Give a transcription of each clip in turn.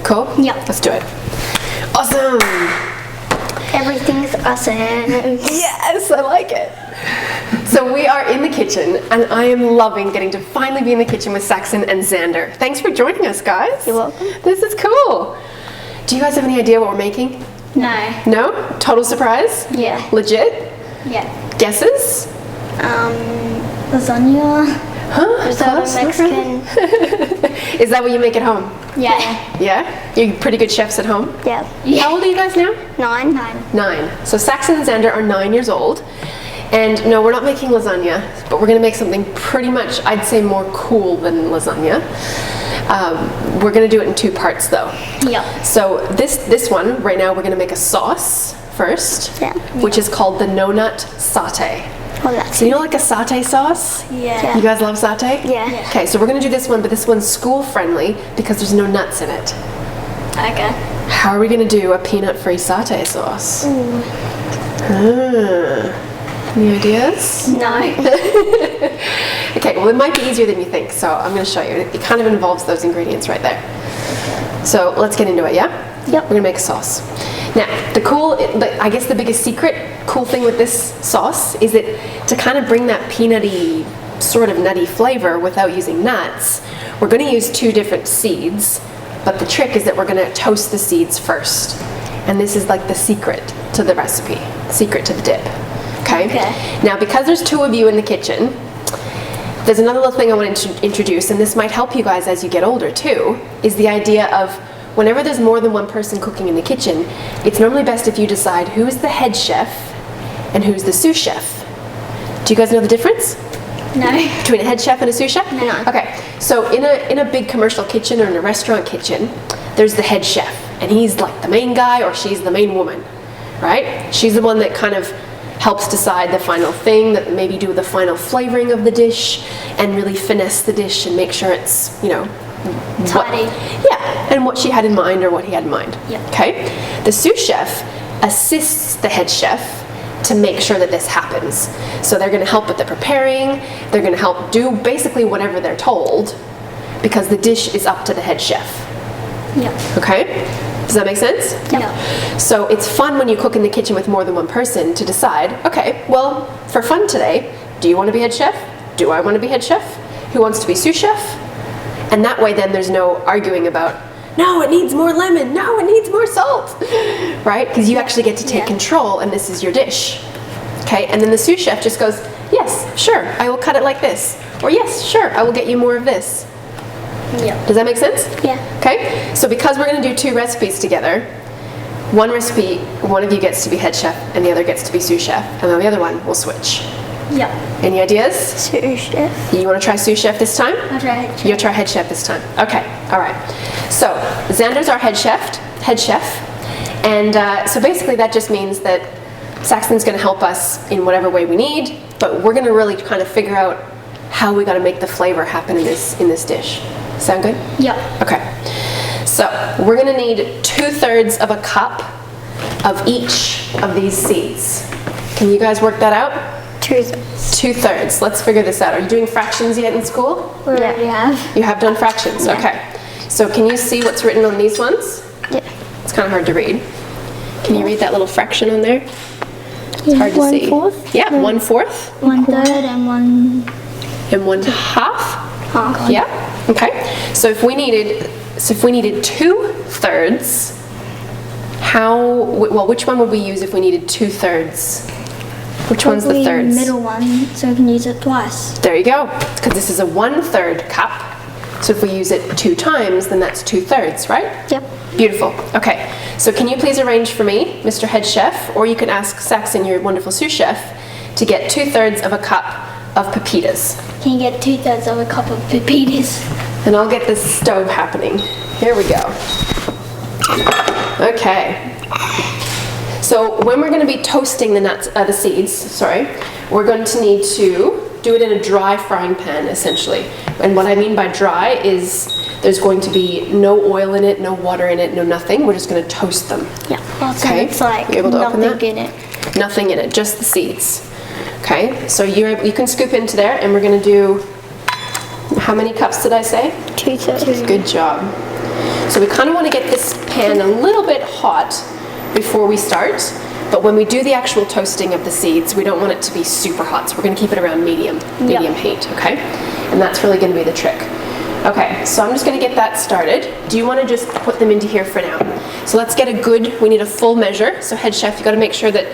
Cool? Yep. Let's do it. Awesome. Everything's awesome. Yes, I like it. So we are in the kitchen, and I am loving getting to finally be in the kitchen with Saxon and Xander. Thanks for joining us, guys. You're welcome. This is cool. Do you guys have any idea what we're making? No. No? Total surprise? Yeah. Legit? Yeah. Guesses? Lasagna. Huh? Is that Close, a Mexican? Is that what you make at home? Yeah. Yeah? You're pretty good chefs at home? Yeah. How old are you guys now? 9. 9. So Saxon and Xander are 9 years old. And no, we're not making lasagna, but we're gonna make something pretty much, I'd say, more cool than lasagna. We're gonna do it in 2 parts though. Yeah. So this one, right now we're gonna make a sauce first, Yeah. which is called the Nonut Satay. Oh, that's So you know like a satay sauce? Yeah. You guys love satay? Yeah. Okay, so we're gonna do this one, but this one's school friendly because there's no nuts in it. Okay. How are we gonna do a peanut-free satay sauce? Any ideas? No. Okay, well it might be easier than you think, so I'm going to show you. It kind of involves those ingredients right there. So let's get into it, yeah? Yep. We're going to make a sauce. Now, I guess the biggest cool thing with this sauce is that to kind of bring that peanutty, sort of nutty flavor without using nuts, we're going to use 2 different seeds, but the trick is that we're going to toast the seeds first. And this is like the secret to the recipe, secret to the dip. Okay? Now, because there's 2 of you in the kitchen, there's another little thing I want to introduce, and this might help you guys as you get older too, is the idea of whenever there's more than one person cooking in the kitchen, it's normally best if you decide who's the head chef and who's the sous chef. Do you guys know the difference? No. Between a head chef and a sous chef? No. Okay, so in a big commercial kitchen or in a restaurant kitchen, there's the head chef, and he's like the main guy or she's the main woman, right? She's the one that kind of helps decide the final thing, that maybe do the final flavoring of the dish and really finesse the dish and make sure it's, you know, Tidy. and what she had in mind or what he had in mind. Yeah. Okay? The sous chef assists the head chef to make sure that this happens. So they're going to help with the preparing, they're going to help do basically whatever they're told because the dish is up to the head chef. Yeah. Okay? Does that make sense? Yeah. So it's fun when you cook in the kitchen with more than one person to decide, okay, well, for fun today, do you want to be head chef? Do I want to be head chef? Who wants to be sous chef? And that way then there's no arguing about, no, it needs more lemon, no, it needs more salt, right? Because you actually get to take control and this is your dish. Okay, and then the sous chef just goes, yes, sure, I will cut it like this. Or yes, sure, I will get you more of this. Yeah. Does that make sense? Yeah. Okay, so because we're going to do 2 recipes together, one recipe, one of you gets to be head chef and the other gets to be sous chef, and then the other one will switch. Yeah. Any ideas? Sous chef. You want to try sous chef this time? I'll try head chef. You'll try head chef this time. Okay, all right. So Xander's our head chef, and so basically that just means that Saxon's going to help us in whatever way we need, but we're going to really kind of figure out how we got to make the flavor happen in this dish. Sound good? Yeah. Okay. So we're going to need 2/3 of a cup of each of these seeds. Can you guys work that out? 2/3. 2/3. Let's figure this out. Are you doing fractions yet in school? We already have. You have done fractions? Yeah. Okay. So can you see what's written on these ones? Yeah. It's kind of hard to read. Can you read that little fraction on there? It's hard to see. 1/4? Yeah, 1/4. 1/3 and 1 And 1/2? half. Yeah. Okay. So if we needed 2/3, which one would we use if we needed 2/3? Which one's the Probably thirds? middle one, so we can use it twice. There you go. Because this is a 1/3 cup. So if we use it 2 times, then that's 2/3, right? Yep. Beautiful. Okay. So can you please arrange for me, Mr. Head Chef, or you can ask Saxon, your wonderful sous chef, to get 2/3 of a cup of pepitas. Can you get 2/3 of a cup of pepitas? And I'll get this stove happening. Here we go. Okay. So when we're going to be toasting the seeds, we're going to need to do it in a dry frying pan, essentially. And what I mean by dry is there's going to be no oil in it, no water in it, no nothing. We're just going to toast them. Yeah. Also, Okay. it's like You able to open that? nothing in it. Nothing in it, just the seeds. Okay, so you can scoop into there, and we're going to do, how many cups did I say? 2/3. Good job. So we kind of want to get this pan a little bit hot before we start, but when we do the actual toasting of the seeds, we don't want it to be super hot, so we're going to keep it around medium heat, okay? And that's really going to be the trick. Okay, so I'm just going to get that started. Do you want to just put them into here for now? So let's get we need a full measure. So head chef, you got to make sure that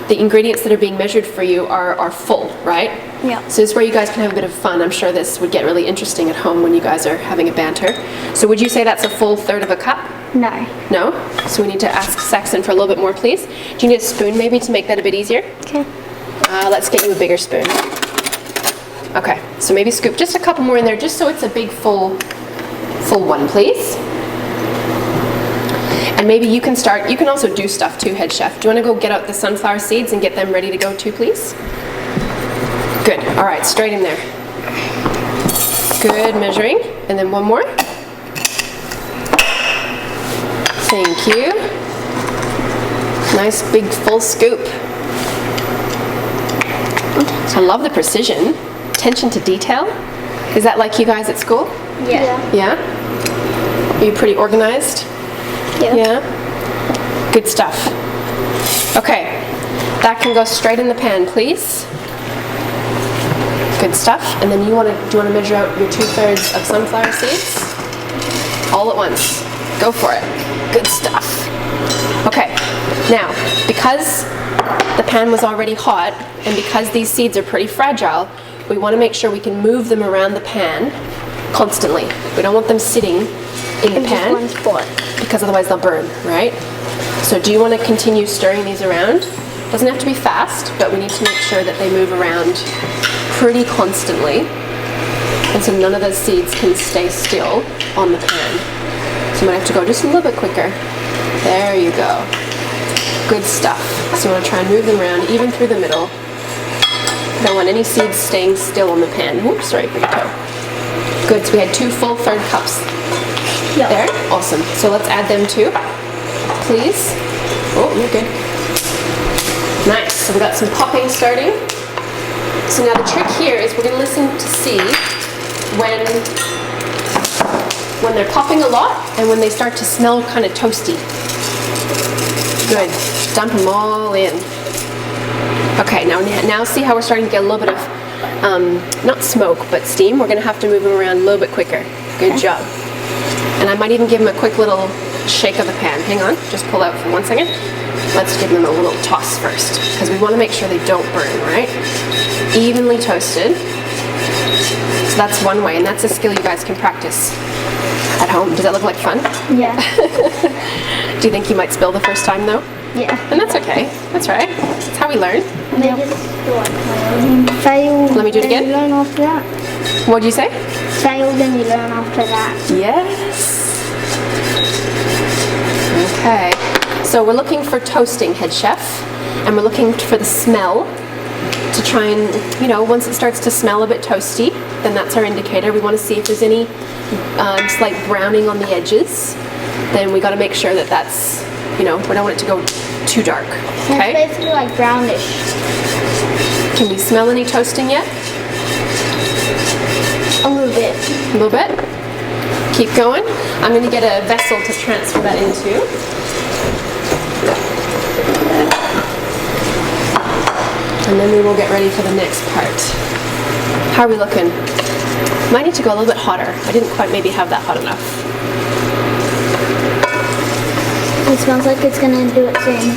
the ingredients that are being measured for you are full, right? Yeah. So this is where you guys can have a bit of fun. I'm sure this would get really interesting at home when you guys are having a banter. So would you say that's a full 1/3 of a cup? No. No? So we need to ask Saxon for a little bit more, please. Do you need a spoon maybe to make that a bit easier? Okay. Let's get you a bigger spoon. Okay, so maybe scoop just a couple more in there, just so it's a big full one, please. And maybe you can also do stuff too, head chef. Do you want to go get out the sunflower seeds and get them ready to go too, please? Good, all right, straight in there. Good measuring, and then one more. Thank you. Nice big full scoop. I love the precision. Attention to detail. Is that like you guys at school? Yeah. Yeah? Are you pretty organized? Yeah? Good stuff. Okay, that can go straight in the pan, please. Good stuff. And then do you want to measure out your 2/3 of sunflower seeds? All at once. Go for it. Good stuff. Okay, now, because the pan was already hot, and because these seeds are pretty fragile, we want to make sure we can move them around the pan constantly. We don't want them sitting in the pan, Just one spot. because otherwise they'll burn, right? So do you want to continue stirring these around? Doesn't have to be fast, but we need to make sure that they move around pretty constantly, and so none of those seeds can stay still on the pan. So you might have to go just a little bit quicker. There you go. Good stuff. So you want to try and move them around even through the middle. Don't want any seeds staying still on the pan. Whoops, sorry for your toe. Good, so we had 2 full 1/3 cups. Yeah. There, awesome. So let's add them too, please. Oh, you're good. Nice, so we got some popping starting. So now the trick here is we're gonna listen to see when they're popping a lot and when they start to smell kind of toasty. Good, dump them all in. Okay, now see how we're starting to get a little bit of, not smoke, but steam. We're gonna have to move them around a little bit quicker. Good job. And I might even give them a quick little shake of the pan. Hang on, just pull out for 1 second. Let's give them a little toss first, because we wanna make sure they don't burn, right? Evenly toasted. So that's one way, and that's a skill you guys can practice at home. Does that look like fun? Yeah. Do you think you might spill the first time though? Yeah. And that's okay, that's right. That's how we learn. Fail. Let me do it again. Then you learn after that. What'd you say? Fail, then you learn after that. Yes. Okay, so we're looking for toasting, head chef, and we're looking for the smell to try and, once it starts to smell a bit toasty, then that's our indicator. We want to see if there's any slight browning on the edges. Then we got to make sure that that's, we don't want it to go too dark. Okay? It's basically like brownish. Can we smell any toasting yet? A little bit. A little bit? Keep going. I'm going to get a vessel to transfer that into. And then we will get ready for the next part. How are we looking? Might need to go a little bit hotter. I didn't quite maybe have that hot enough. It smells like it's gonna do it soon.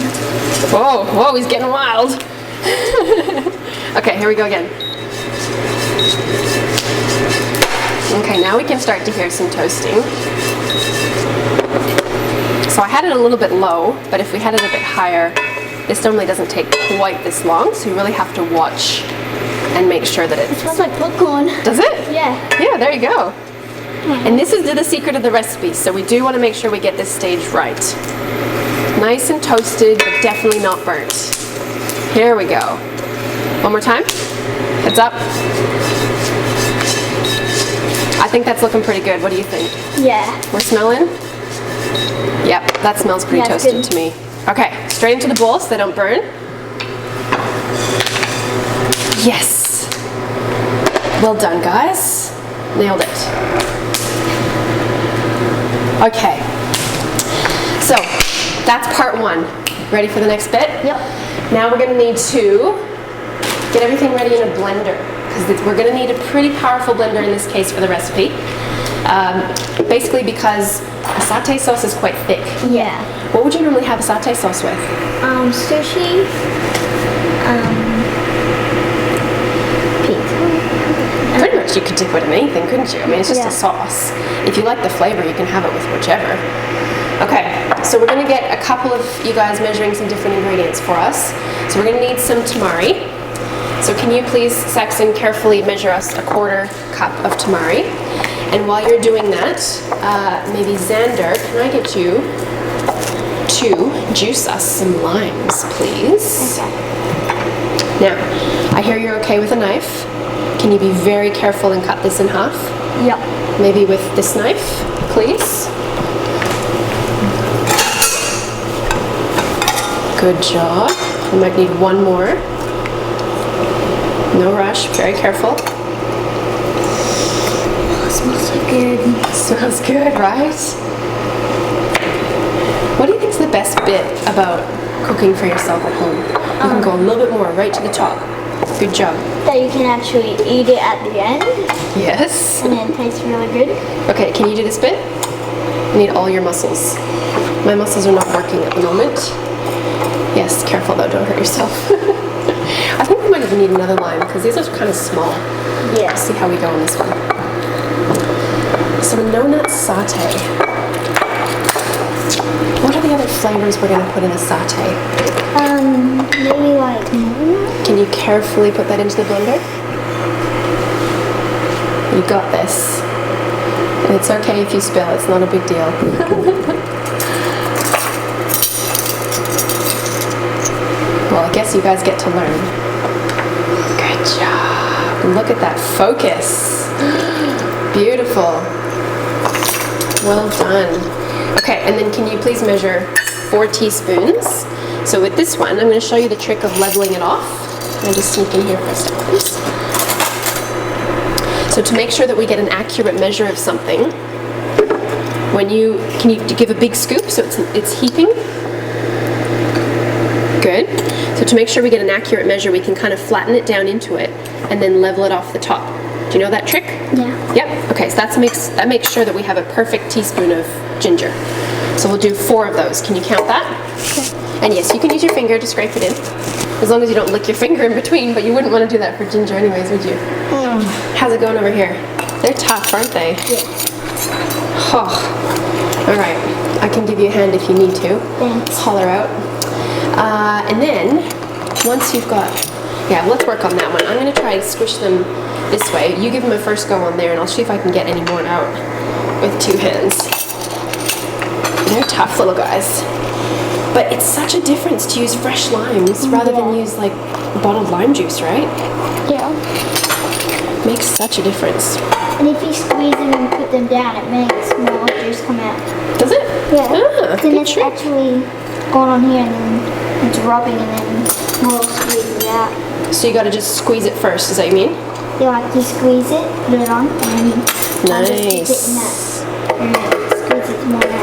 Whoa, he's getting wild. Okay, here we go again. Okay, now we can start to hear some toasting. So I had it a little bit low, but if we had it a bit higher, this normally doesn't take quite this long, so you really have to watch and make sure that It it's... smells like popcorn. Does it? Yeah. Yeah, there you go. And this is the secret of the recipe, so we do want to make sure we get this stage right. Nice and toasted, but definitely not burnt. Here we go. One more time. Heads up. I think that's looking pretty good. What do you think? Yeah. We're smelling? Yep, that smells pretty Yeah, it's toasted good. to me. Okay, straight into the bowl so they don't burn. Yes. Well done, guys. Nailed it. Okay, So that's part one. Ready for the next bit? Yep. Now we're gonna need to get everything ready in a blender, because we're gonna need a pretty powerful blender in this case for the recipe. Basically because a satay sauce is quite thick. Yeah. What would you normally have a satay sauce with? Sushi. Pizza. Pretty much you could dip it in anything, couldn't you? I mean, it's just Yeah. a sauce. If you like the flavor, you can have it with whichever. Okay, so we're gonna get a couple of you guys measuring some different ingredients for us. So we're gonna need some tamari. So can you please, Saxon, carefully measure us a 1/4 cup of tamari? And while you're doing that, maybe Xander, can I get you to juice us some limes, please? Okay. Now, I hear you're okay with a knife. Can you be very careful and cut this in half? Yep. Maybe with this knife, please. Good job. We might need one more. No rush, very careful. Oh, it smells so good. Smells good, right? What do you think's the best bit about cooking for yourself at home? You can go a little bit more, right to the top. Good job. That you can actually eat it at the end, Yes. and it tastes really good. Okay, can you do this bit? I need all your muscles. My muscles are not working at the moment. Yes, careful though, don't hurt yourself. I think we might even need another lime because these are kind of small. Yeah. Let's see how we go on this one. So a no-nut satay. What are the other flavors we're going to put in a satay? Maybe like nonut. Can you carefully put that into the blender? You got this. And it's okay if you spill, it's not a big deal. Well, I guess you guys get to learn. Good job. Look at that focus. Beautiful. Well done. Okay, and then can you please measure 4 teaspoons? So with this one, I'm going to show you the trick of leveling it off. Can I just sneak in here for a second, please? So to make sure that we get an accurate measure of something, can you give a big scoop so it's heaping? Good. So to make sure we get an accurate measure, we can kind of flatten it down into it and then level it off the top. Do you know that trick? Yeah. Yep. Okay, so that makes sure that we have a perfect teaspoon of ginger. So we'll do 4 of those. Can you count that? Okay. And yes, you can use your finger to scrape it in. As long as you don't lick your finger in between, but you wouldn't want to do that for ginger anyways, would you? How's it going over here? They're tough, aren't they? Yeah. Oh. All right. I can give you a hand if you need to. Thanks. Holler out. And then, once you've got... Yeah, let's work on that one. I'm going to try to squish them this way. You give them a first go on there, and I'll see if I can get any more out with 2 hands. They're tough little guys. But it's such a difference to use fresh limes rather than use like bottled lime juice, right? Yeah. Makes such a difference. And if you squeeze them and put them down, it makes more juice come out. Does it? Yeah. Ah, Then good it's trick. actually gone on here and then it's rubbing and then more squeezes out. So you got to just squeeze it first, is that what you mean? You like you squeeze it, put it on, and then Nice. just dip it in that, and then squeeze it more out.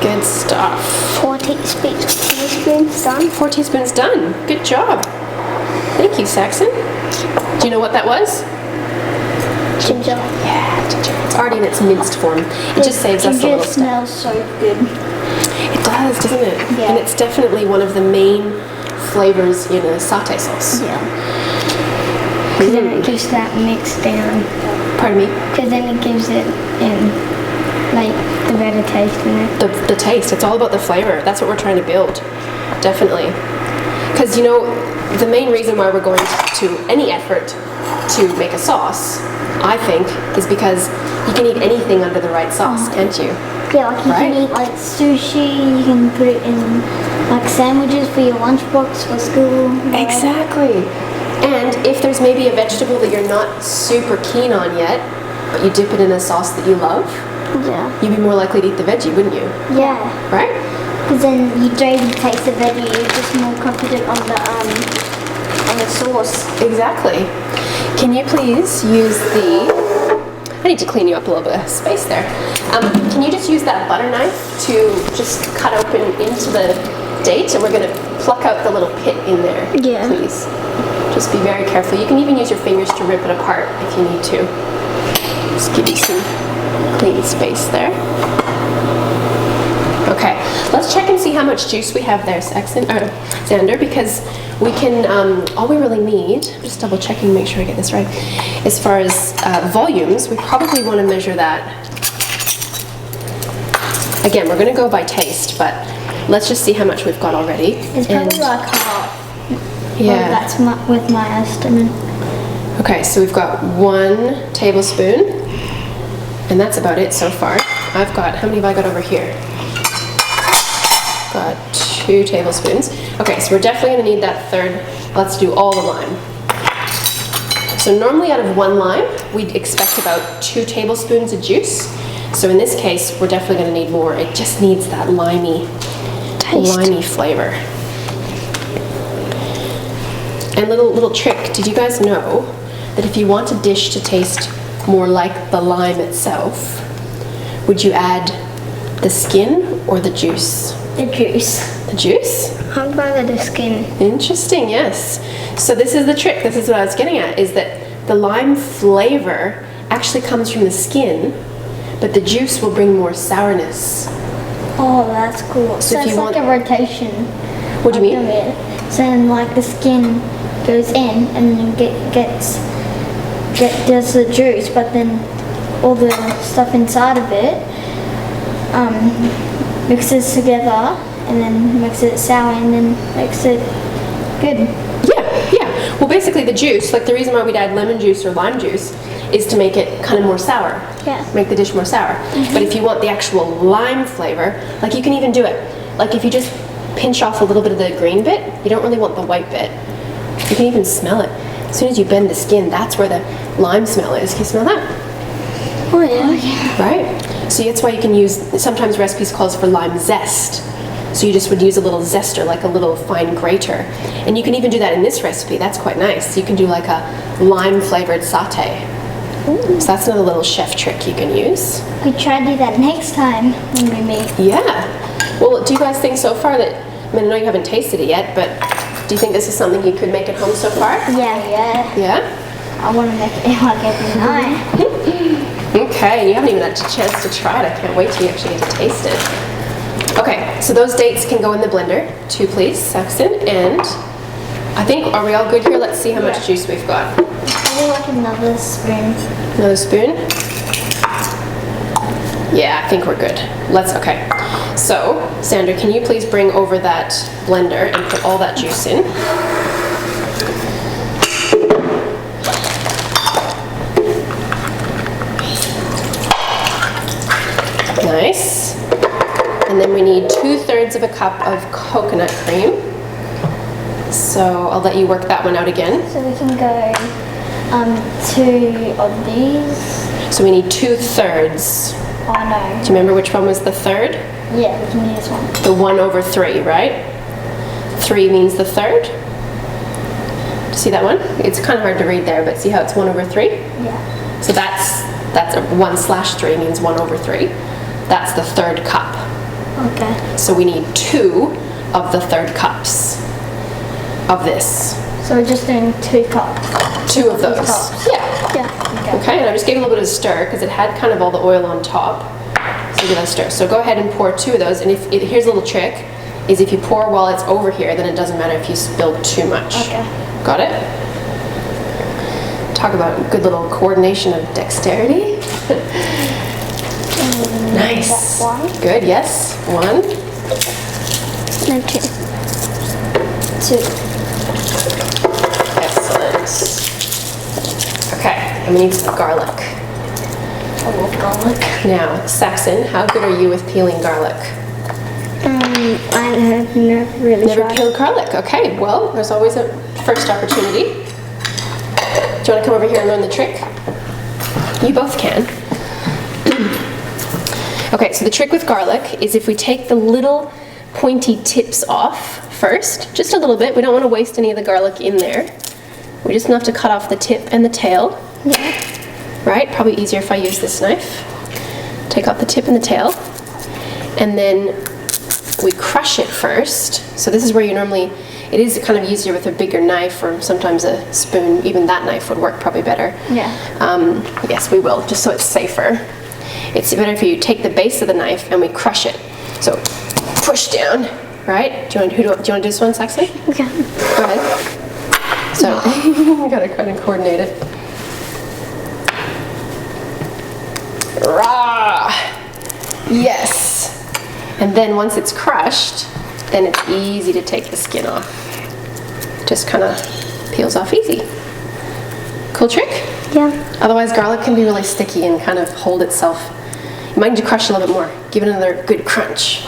Good stuff. 4 teaspoons done. 4 teaspoons done. Good job. Thank you, Saxon. Do you know what that was? Ginger. Yeah, ginger. It's already in its minced form. It just saves us a little step. Ginger smells so good. It does, doesn't it? Yeah. And it's definitely one of the main flavors in a satay sauce. Yeah. Because then it gives that mix down. Pardon me? Because then it gives it like the better taste in it. The taste. It's all about the flavor. That's what we're trying to build. Definitely. Because, you know, the main reason why we're going to any effort to make a sauce, I think, is because you can eat anything under the right sauce, can't you? Yeah, like you Right. can eat like sushi, you can put it in like sandwiches for your lunchbox for school. Exactly. And if there's maybe a vegetable that you're not super keen on yet, but you dip it in a sauce that you love, Yeah. you'd be more likely to eat the veggie, wouldn't you? Yeah. Right? Because then you don't even taste the veggie, you're just more confident on the sauce. Exactly. Can you please use the... need to clean you up a little bit of space there. Can you just use that butter knife to just cut open into the date, and we're going to pluck out the little pit in there, please. Just be very careful. You can even use your fingers to rip it apart if you need to. Just give you some clean space there. Okay, let's check and see how much juice we have there, Xander, because we can, all we really need, just double checking, make sure I get this right, as far as volumes, we probably want to measure that. Again, we're going to go by taste, but let's just see how much we've got already. It's probably like half. Yeah. That's with my estimate. Okay, so we've got 1 tablespoon, and that's about it so far. I've got, how many have I got over here? Got 2 tablespoons. Okay, so we're definitely going to need that third. Let's do all the lime. So normally out of 1 lime, we'd expect about 2 tablespoons of juice. So in this case, we're definitely going to need more. It just needs that limey flavor. And little trick, did you guys know that if you want a dish to taste more like the lime itself, would you add the skin or the juice? The juice. The juice? I'd rather the skin. Interesting, yes. So this is the trick, this is what I was getting at, is that the lime flavor actually comes from the skin, but the juice will bring more sourness. Oh, that's cool. So it's like a rotation. What do you mean? So then like the skin goes in and then does the juice, but then all the stuff inside of it mixes together and then makes it sour and then makes it good. Yeah. Well, basically the juice, like the reason why we'd add lemon juice or lime juice is to make it kind of more sour. Yeah. Make the dish more sour. But if you want the actual lime flavor, like you can even do it. Like if you just pinch off a little bit of the green bit, you don't really want the white bit. You can even smell it. As soon as you bend the skin, that's where the lime smell is. Can you smell that? Oh yeah. Right? So that's why you can use, sometimes recipes calls for lime zest. So you just would use a little zester, like a little fine grater. And you can even do that in this recipe. That's quite nice. You can do like a lime flavored satay. So that's another little chef trick you can use. We try to do that next time when we meet. Yeah. Well, do you guys think so far that, I mean, I know you haven't tasted it yet, but do you think this is something you could make at home so far? Yeah. Yeah? I want to make it like every night. Okay, you haven't even had a chance to try it. I can't wait till you actually get to taste it. Okay, so those dates can go in the blender. 2, please, Saxon. And I think, are we all good here? Let's see how much juice we've got. Probably like another spoon. Another spoon? Yeah, I think we're good. Okay. So, Sandra, can you please bring over that blender and put all that juice in? Nice. And then we need 2/3 of a cup of coconut cream. So I'll let you work that one out again. So we can go 2 of these. So we need 2/3. Oh no. Do you remember which one was the third? Yeah, we can use one. The 1/3, right? 3 means the third. Do you see that one? It's kind of hard to read there, but see how it's 1/3? Yeah. So that's a 1/3 means 1/3. That's the third cup. Okay. So we need 2 of the third cups of this. So we're just doing 2 cups. 2 of those. Yeah. Yeah. Okay, and I just gave a little bit of a stir because it had kind of all the oil on top. So give it a stir. So go ahead and pour 2 of those. And here's a little trick, is if you pour while it's over here, then it doesn't matter if you spill too much. Okay. Got it? Talk about good little coordination of dexterity. Nice. That's 1. Good, yes. 1. No, 2. 2. Excellent. Okay, and we need some garlic. I love garlic. Now, Saxon, how good are you with peeling garlic? I have never really Never tried. peeled garlic. Okay, well, there's always a first opportunity. Do you want to come over here and learn the trick? You both can. Okay, so the trick with garlic is if we take the little pointy tips off first, just a little bit. We don't want to waste any of the garlic in there. We just have to cut off the tip and the tail. Yeah. right? Probably easier if I use this knife. Take off the tip and the tail. And then we crush it first. So this is where you normally, it is kind of easier with a bigger knife or sometimes a spoon. Even that knife would work probably better. Yeah. Yes, we will, just so it's safer. It's better if you take the base of the knife and we crush it. So push down, right? Do you want to do this one, Saxon? Okay. Go ahead. So you gotta kind of coordinate it. Rah! Yes. And then once it's crushed, then it's easy to take the skin off. Just kind of peels off easy. Cool trick? Yeah. Otherwise garlic can be really sticky and kind of hold itself. You might need to crush a little bit more. Give it another good crunch.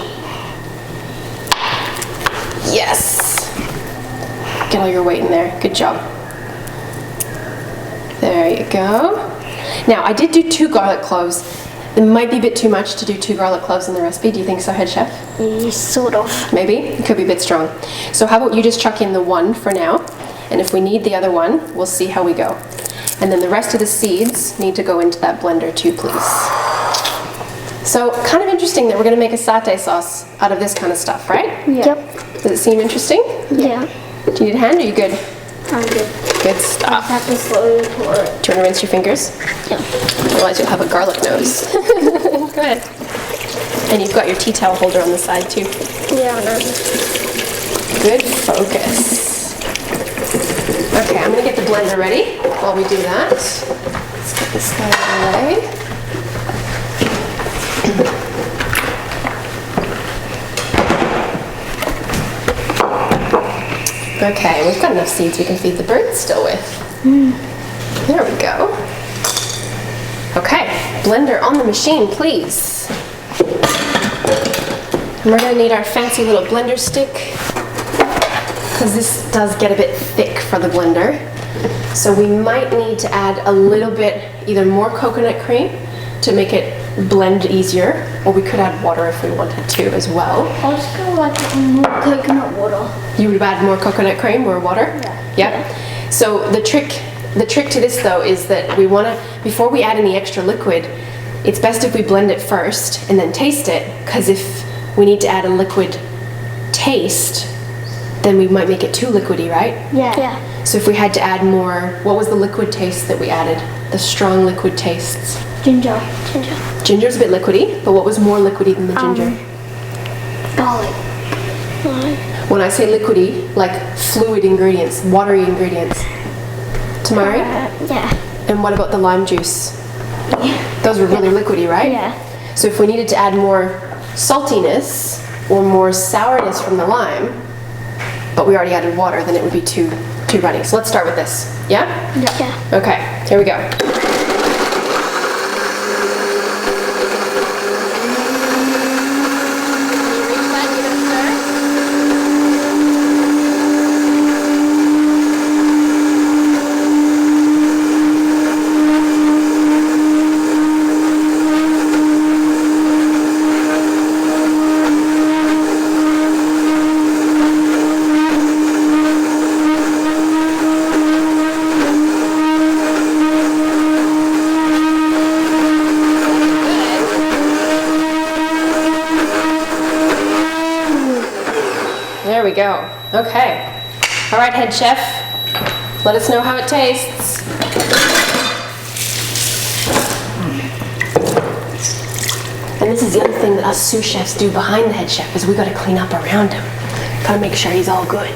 Yes. Get all your weight in there. Good job. There you go. Now I did do 2 garlic cloves. It might be a bit too much to do 2 garlic cloves in the recipe. Do you think so, head chef? Sort of. Maybe. It could be a bit strong. So how about you just chuck in the 1 for now, and if we need the other 1, we'll see how we go. And then the rest of the seeds need to go into that blender too, please. So kind of interesting that we're going to make a satay sauce out of this kind of stuff, right? Yeah. Yep. Does it seem interesting? Yeah. Do you need a hand or are you good? I'm good. Good I stuff. have to slowly pour it. Do you want to rinse your fingers? Yeah. Otherwise you'll have a garlic nose. Go ahead. And you've got your tea towel holder on the side too. Yeah, I know. Good focus. Okay, I'm going to get the blender ready while we do that. Let's get this guy away. Okay, we've got enough seeds we can feed the birds still with. There we go. Okay, blender on the machine, please. And we're going to need our fancy little blender stick, because this does get a bit thick for the blender. So we might need to add a little bit, either more coconut cream to make it blend easier, or we could add water if we wanted to as well. I'll just go like more coconut water. You would add more coconut cream or water? Yeah. So the trick to this though is that we want to, before we add any extra liquid, it's best if we blend it first and then taste it, because if we need to add a liquid taste, then we might make it too liquidy, right? Yeah. Yeah. So if we had to add more, what was the liquid taste that we added? The strong liquid tastes? Ginger. Ginger's a bit liquidy, but what was more liquidy than the ginger? Garlic. When I say liquidy, like fluid ingredients, watery ingredients. Tamari? Yeah. And what about the lime juice? Those were really liquidy, right? Yeah. So if we needed to add more saltiness or more sourness from the lime, but we already added water, then it would be too runny. So let's start with this. Yeah? Yeah. Okay, here we go. There we go. Okay. All right, head chef. Let us know how it tastes. And this is the other thing that us sous chefs do behind the head chef, is we got to clean up around him. Got to make sure he's all good.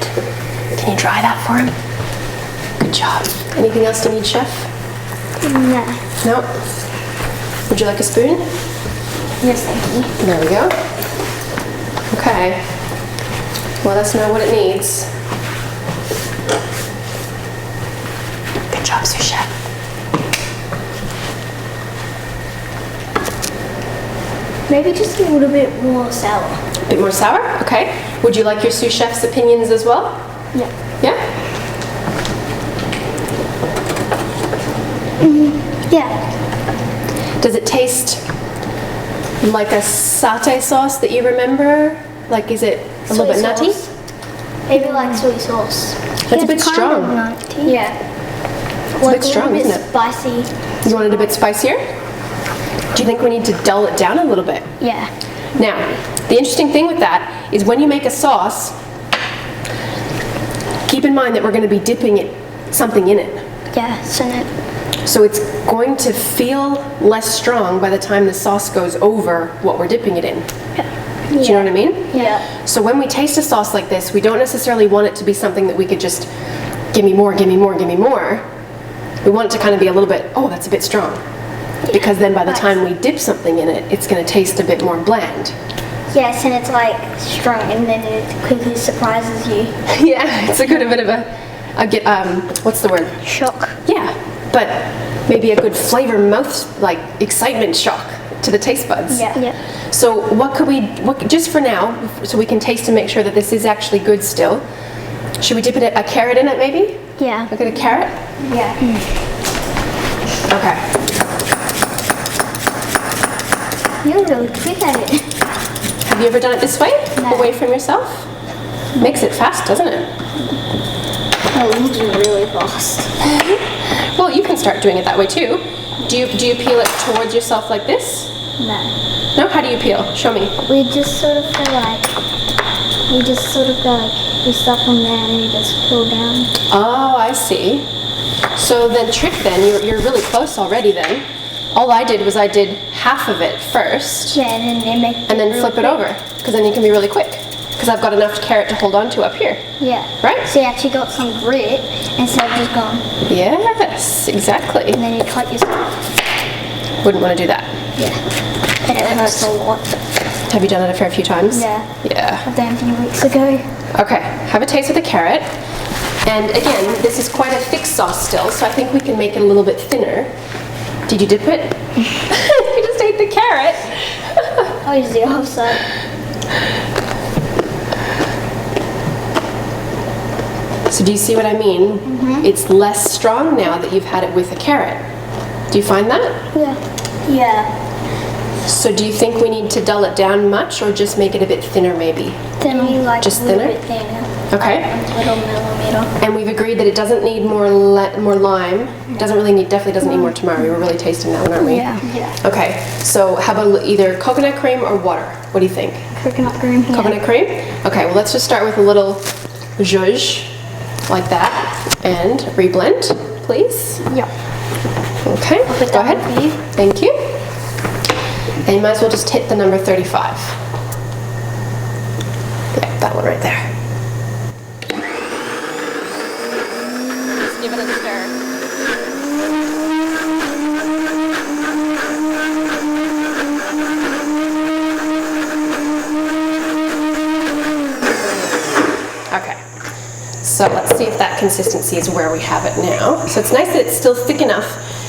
Can you dry that for him? Good job. Anything else you need, chef? Yeah. No? Would you like a spoon? Yes, thank you. There we go. Okay. Let us know what it needs. Good job, sous chef. Maybe just a little bit more sour. A bit more sour? Okay. Would you like your sous chef's opinions as well? Yeah. Yeah? Yeah. Does it taste like a satay sauce that you remember? Like, is it a little bit nutty? Maybe like soy sauce. That's a bit strong. Yeah. It's a bit strong, isn't it? Spicy. You want it a bit spicier? Do you think we need to dull it down a little bit? Yeah. Now, the interesting thing with that is when you make a sauce, keep in mind that we're going to be dipping something in it. Yeah, So it's going to feel less strong by the time the sauce goes over what we're dipping it in. Do you know what I mean? Yeah. So when we taste a sauce like this, we don't necessarily want it to be something that we could just give me more, give me more, give me more. We want it to kind of be a little bit, oh, that's a bit strong. Because then by the time we dip something in it, it's going to taste a bit more bland. Yes, and it's like strong, and then it quickly surprises you. Yeah, it's a bit of a what's the word? Shock. Yeah, but maybe a good flavor mouth, like excitement shock to the taste buds. Yeah. Yeah. So what just for now, so we can taste and make sure that this is actually good still, should we dip a carrot in it maybe? Yeah. Look at a carrot? Yeah. Okay. You're really quick at it. Have you ever done it this way? No. Away from yourself? Makes it fast, doesn't it? Oh, you do really fast. Well, you can start doing it that way too. Do you peel it towards yourself like this? No. No? How do you peel? Show me. We just sort of go like, you start from there and you just pull down. Oh, I see. So then you're really close already then. All I did was I did half of it first. Yeah, and then Flip it over, because then you can be really quick. Because I've got enough carrot to hold on to up here. Yeah. Right? So you actually got some grit instead of just going. Yes, exactly. And then you cut yourself. Wouldn't want to do that. Yeah. And it hurts a lot. Have you done it a fair few times? Yeah. Yeah. I've done it a few weeks ago. Okay, have a taste of the carrot. And again, this is quite a thick sauce still, so I think we can make it a little bit thinner. Did you dip it? You just ate the carrot. I'll use the offside. So do you see what I mean? Mm-hmm. It's less strong now that you've had it with a carrot. Do you find that? Yeah. Yeah. So do you think we need to dull it down much or just make it a bit thinner maybe? Just a little thinner? bit thinner. Okay. Like a little millimeter. And we've agreed that it doesn't need more lime. Definitely doesn't need more tamari. We're really tasting that one, aren't we? Yeah. Okay. So how about either coconut cream or water? What do you think? Coconut cream. Coconut cream? Okay, well let's just start with a little zhuzh like that and reblend, please. Yeah. Okay, put go that ahead. one for you. Thank you. And you might as well just hit the number 35. Yeah, that one right there. Just give it a stir. Okay. So let's see if that consistency is where we have it now. So it's nice that it's still thick enough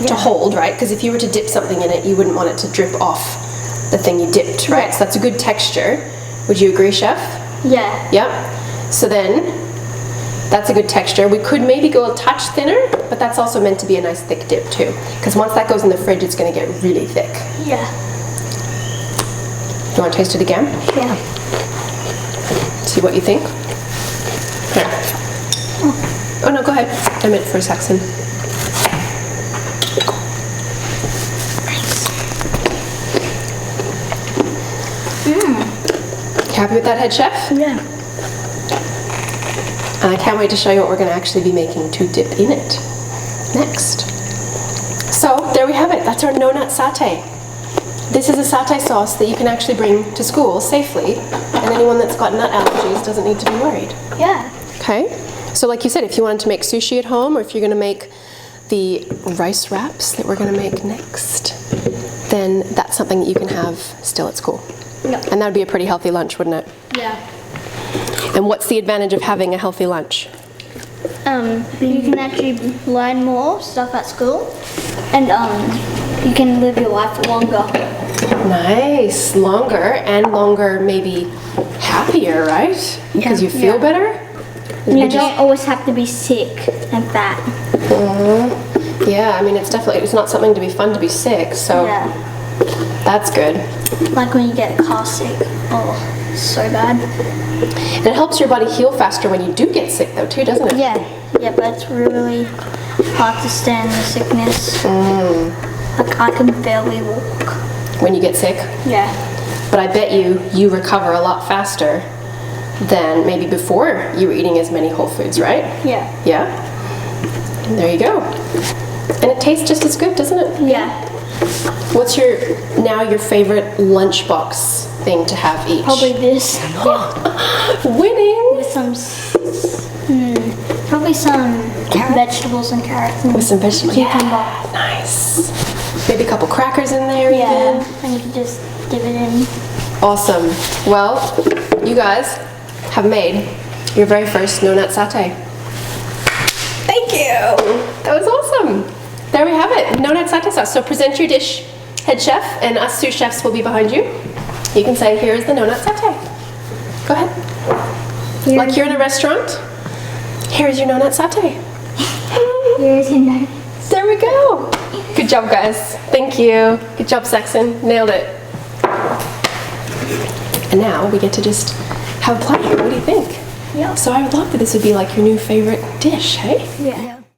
to hold, right? Because if you were to dip something in it, you wouldn't want it to drip off the thing you dipped, right? So that's a good texture. Would you agree, Chef? Yeah. Yep. So then, that's a good texture. We could maybe go a touch thinner, but that's also meant to be a nice thick dip too. Because once that goes in the fridge, it's going to get really thick. Yeah. You want to taste it again? Yeah. See what you think? Here. Oh no, go ahead. I meant for a second. Happy with that, head chef? Yeah. And I can't wait to show you what we're going to actually be making to dip in it next. So there we have it. That's our no-nut satay. This is a satay sauce that you can actually bring to school safely, and anyone that's got nut allergies doesn't need to be worried. Yeah. Okay. So like you said, if you wanted to make sushi at home, or if you're going to make the rice wraps that we're going to make next, then that's something that you can have still at school. Yeah. And that would be a pretty healthy lunch, wouldn't it? Yeah. And what's the advantage of having a healthy lunch? You can actually learn more stuff at school, and you can live your life longer. Nice. Longer, maybe happier, right? Because you feel better? And you don't always have to be sick and fat. Yeah, I mean, it's not something to be fun to be sick, so Yeah. that's good. Like when you get car sick. Oh, so bad. And it helps your body heal faster when you do get sick though too, doesn't it? Yeah. Yeah, but it's really hard to stand the sickness. Like I can barely walk. When you get sick? Yeah. But I bet you recover a lot faster than maybe before you were eating as many whole foods, right? Yeah. Yeah? And there you go. And it tastes just as good, doesn't it? Yeah. What's your favorite lunchbox thing to have each? Probably this. Winning! With some, probably some vegetables and carrots. And With some vegetables. cucumber. Yeah, nice. Maybe a couple crackers in there Yeah. even. And you can just dip it in. Awesome. Well, you guys have made your very first Nonut Satay. Thank you! That was awesome. There we have it, Nonut Satay sauce. So present your dish, head chef, and us sous chefs will be behind you. You can say, here is the Nonut Satay. Go ahead. Like you're in a restaurant. Here is your Nonut Satay. Here's your nut. There we go. Good job, guys. Thank you. Good job, Saxon. Nailed it. And now we get to just have a play. What do you think? Yeah. So I would love that this would be like your new favorite dish, hey? Yeah.